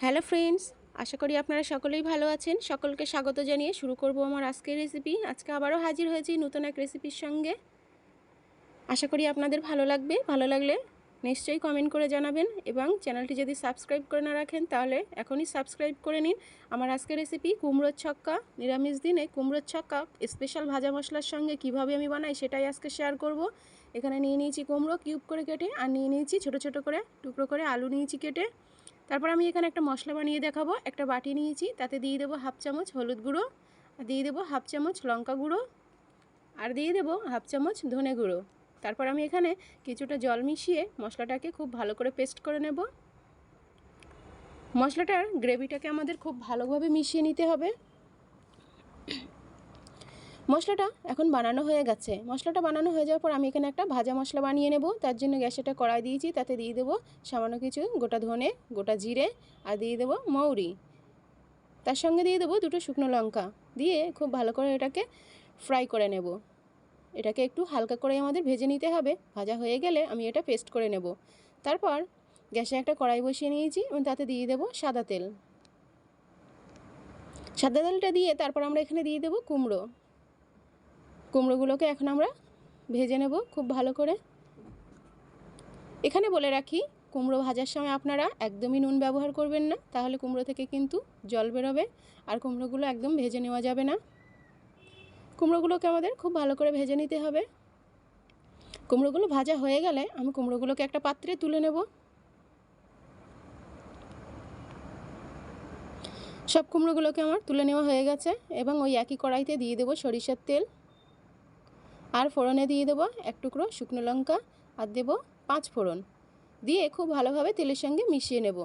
Hello friends, আশা করি আপনারা সকলেই ভালো আছেন। সকলকে স্বাগত জানিয়ে শুরু করব আমার আজকের রেসিপি। আজকে আবারও হাজির হয়েছি নতুন এক রেসিপির সঙ্গে। আশা করি আপনাদের ভালো লাগবে। ভালো লাগলে নিশ্চয়ই কমেন্ট করে জানাবেন এবং চ্যানেলটি যদি সাবস্ক্রাইব করে না রাখেন তাহলে এখনই সাবস্ক্রাইব করে নিন। আমার আজকের রেসিপি কুমড়োর ছক্কা। নিরামিষ দিনে কুমড়োর ছক্কা স্পেশাল ভাজা মশলার সঙ্গে কিভাবে আমি বানাই সেটাই আজকে শেয়ার করব। এখানে নিয়ে নিয়েছি কুমড়ো কিউব করে কেটে, আর নিয়ে নিয়েছি ছোটো ছোটো করে টুকরো করে আলু নিয়েছি কেটে। তারপর আমি এখানে একটা মশলা বানিয়ে দেখাবো। একটা বাটি নিয়েছি, তাতে দিয়ে দেবো হাফ চামচ হলুদ গুঁড়ো, আর দিয়ে দেবো হাফ চামচ লঙ্কা গুঁড়ো, আর দিয়ে দেবো হাফ চামচ ধনে গুঁড়ো। তারপর আমি এখানে কিছুটা জল মিশিয়ে মশলাটাকে খুব ভালো করে পেস্ট করে নেব। মশলাটার গ্রেভিটাকে আমাদের খুব ভালোভাবে মিশিয়ে নিতে হবে। মশলাটা এখন বানানো হয়ে গেছে। মশলাটা বানানো হয়ে যাওয়ার পর আমি এখানে একটা ভাজা মশলা বানিয়ে নেব। তার জন্য গ্যাসে একটা কড়াই দিয়েছি, তাতে দিয়ে দেবো সামান্য কিছু গোটা ধনে, গোটা জিরে, আর দিয়ে দেবো মৌরি। তার সঙ্গে দিয়ে দেবো দুটো শুকনো লঙ্কা, দিয়ে খুব ভালো করে এটাকে ফ্রাই করে নেব। এটাকে একটু হালকা করে আমাদের ভেজে নিতে হবে। ভাজা হয়ে গেলে আমি এটা পেস্ট করে নেব। তারপর গ্যাসে একটা কড়াই বসিয়ে নিয়েছি এবং তাতে দিয়ে দেবো সাদা তেল। সাদা তেলটা দিয়ে তারপর আমরা এখানে দিয়ে দেবো কুমড়ো। কুমড়োগুলোকে এখন আমরা ভেজে নেব খুব ভালো করে। এখানে বলে রাখি, কুমড়ো ভাজার সময় আপনারা একদমই নুন ব্যবহার করবেন না, তাহলে কুমড়ো থেকে কিন্তু জল বেরোবে, আর কুমড়োগুলো একদম ভেজে নেওয়া যাবে না। কুমড়োগুলোকে আমাদের খুব ভালো করে ভেজে নিতে হবে। কুমড়োগুলো ভাজা হয়ে গেলে আমি কুমড়োগুলোকে একটা পাত্রে তুলে নেব। সব কুমড়োগুলোকে আমার তুলে নেওয়া হয়ে গেছে এবং ওই একই কড়াইতে দিয়ে দেবো সরিষার তেল, আর ফোড়নে দিয়ে দেবো এক টুকরো শুকনো লঙ্কা, আর দেবো 5 ফোড়ন, দিয়ে খুব ভালোভাবে তেলের সঙ্গে মিশিয়ে নেব।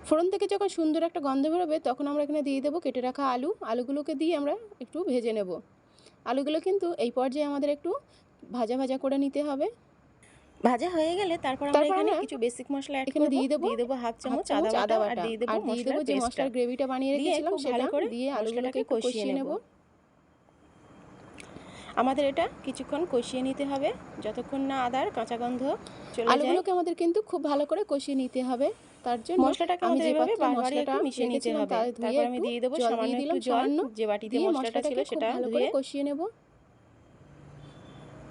ফোড়ন থেকে যখন সুন্দর একটা গন্ধ বেরোবে তখন আমরা এখানে দিয়ে দেবো কেটে রাখা আলু। আলুগুলোকে দিয়ে আমরা একটু ভেজে নেব। আলুগুলো কিন্তু এই পর্যায়ে আমাদের একটু ভাজা ভাজা করে নিতে হবে। ভাজা হয়ে গেলে তারপর আমরা এখানে কিছু বেসিক মশলা অ্যাড করব। দিয়ে দেবো হাফ চামচ আদা বাটা, আর দিয়ে দেবো যে মশলার গ্রেভিটা বানিয়ে রেখেছিলাম সেটা দিয়ে আলুগুলোকে কষিয়ে নেব। আমাদের এটা কিছুক্ষণ কষিয়ে নিতে হবে, যতক্ষণ না আদার কাঁচা গন্ধ চলে যায়। আলুগুলোকে আমাদের কিন্তু খুব ভালো করে কষিয়ে নিতে হবে। তার জন্য মশলাটাকে আমি যেভাবে বারবার একটু মিশিয়ে নিতে হবে। তারপর আমি দিয়ে দেবো সামান্য একটু জল, যে বাটিতে মশলাটা ছিল সেটা ভালো করে কষিয়ে নেব,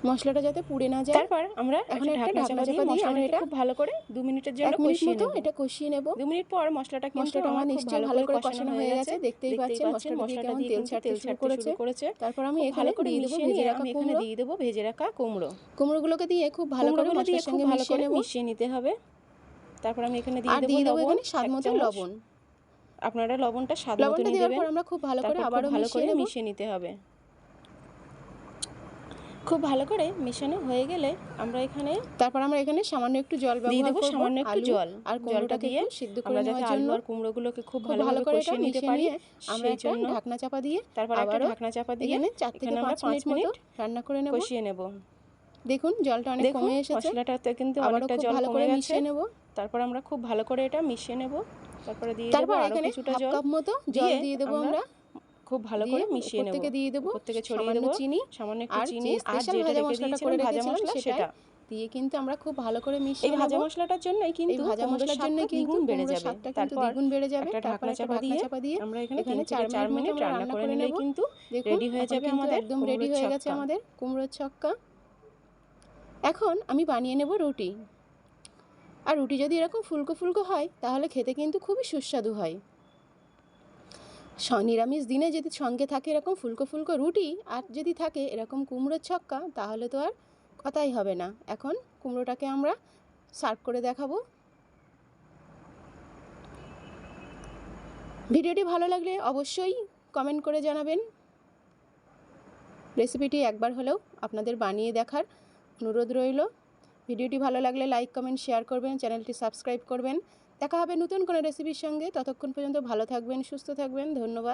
মশলাটা যাতে পুড়ে না যায়। তারপর আমরা এখন একটা ঢাকনা চাপা দিয়ে আমরা এটা খুব ভালো করে 2 মিনিটের জন্য কষিয়ে নেব। এটা কষিয়ে নেব। 2 মিনিট পর মশলাটা আমার নিশ্চয়ই ভালো করে কষানো হয়ে গেছে। দেখতেই পাচ্ছেন মশলাটা দিয়ে কেমন তেল ছাড়তে শুরু করেছে। তারপর আমি এখানে দিয়ে দেবো ভেজে রাখা কুমড়ো। এখানে দিয়ে দেবো ভেজে রাখা কুমড়ো। কুমড়োগুলোকে দিয়ে খুব ভালো করে মশলার সঙ্গে মিশিয়ে নিতে হবে। তারপর আমি এখানে দিয়ে দেবো এখানে স্বাদ মতো লবণ। আপনারা লবণটা স্বাদ মতো দেওয়ার পর আমরা খুব ভালো করে আবারও মিশিয়ে নিতে হবে। খুব ভালো করে মেশানো হয়ে গেলে আমরা এখানে সামান্য একটু জল ব্যবহার করব। সামান্য একটু জল আর জলটা দিয়ে সিদ্ধ করে নেওয়ার জন্য আর কুমড়োগুলোকে খুব ভালো করে কষিয়ে নিতে পারি। আমরা একটা ঢাকনা চাপা দিয়ে তারপর একটা ঢাকনা চাপা দিয়ে এখানে 4 থেকে 5 মিনিট মতো রান্না করে নেব, কষিয়ে নেব। দেখুন জলটা অনেক কমে এসেছে, মশলাটাতে কিন্তু অনেকটা জল কমে গেছে। তারপর আমরা খুব ভালো করে এটা মিশিয়ে নেব। তারপরে দিয়ে দেব আরো কিছুটা জল, কাপ মতো জল দিয়ে দেব আমরা। খুব ভালো করে মিশিয়ে নেব। থেকে দিয়ে দেব, উপর থেকে ছড়িয়ে দেব চিনি, সামান্য একটু চিনি, আর যেটা ভাজা মশলাটা করে রেখেছিলাম সেটা দিয়ে কিন্তু আমরা খুব ভালো করে মিশিয়ে নেব। এই ভাজা মশলাটার জন্যই কিন্তু ভাজা মশলার জন্য দ্বিগুণ বেড়ে যাবে, স্বাদটা কিন্তু দ্বিগুণ বেড়ে যাবে। একটা ঢাকনা চাপা দিয়ে আমরা এখানে 4 মিনিট রান্না করে নিলে কিন্তু রেডি হয়ে যাবে আমাদের, একদম রেডি হয়ে গেছে আমাদের কুমড়োর ছক্কা। এখন আমি বানিয়ে নেব রুটি। আর রুটি যদি এরকম ফুলকো ফুলকো হয় তাহলে খেতে কিন্তু খুবই সুস্বাদু হয়। নিরামিষ দিনে যদি সঙ্গে থাকে এরকম ফুলকো ফুলকো রুটি, আর যদি থাকে এরকম কুমড়োর ছক্কা, তাহলে তো আর কথাই হবে না। এখন কুমড়োটাকে আমরা সার্ভ করে দেখাবো। ভিডিওটি ভালো লাগলে অবশ্যই কমেন্ট করে জানাবেন। রেসিপিটি একবার হলেও আপনাদের বানিয়ে দেখার অনুরোধ রইল। ভিডিওটি ভালো লাগলে লাইক কমেন্ট শেয়ার করবেন, চ্যানেলটি সাবস্ক্রাইব করবেন। দেখা হবে নতুন কোনো রেসিপির সঙ্গে। ততক্ষণ পর্যন্ত ভালো থাকবেন, সুস্থ থাকবেন। ধন্যবাদ।